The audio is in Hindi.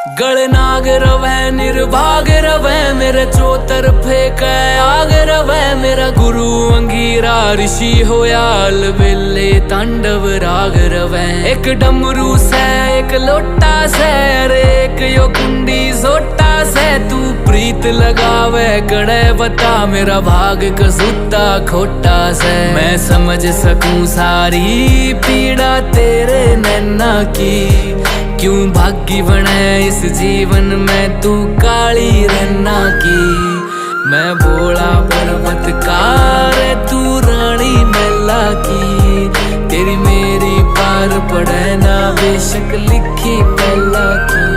गलनाग रवै निर्भाग रवै मेरे चौतरफे कै आग रवै मेरा गुरु अंगीरा ऋषि होया अलबेले तांडव राग रवै। एक डमरू से एक लोटा से अरे एक यो कुंडी सोटा से तू प्रीत लगावे कड़े बता मेरा भाग कसूता खोटा से। मैं समझ सकूं सारी पीड़ा तेरे नैना की, क्यों भागी बने इस जीवन में तू काली रन्ना की। मैं भोला पर्वतकार तू रानी मैला की, तेरी मेरी पार पड़े ना बेशक लिखी पहला की।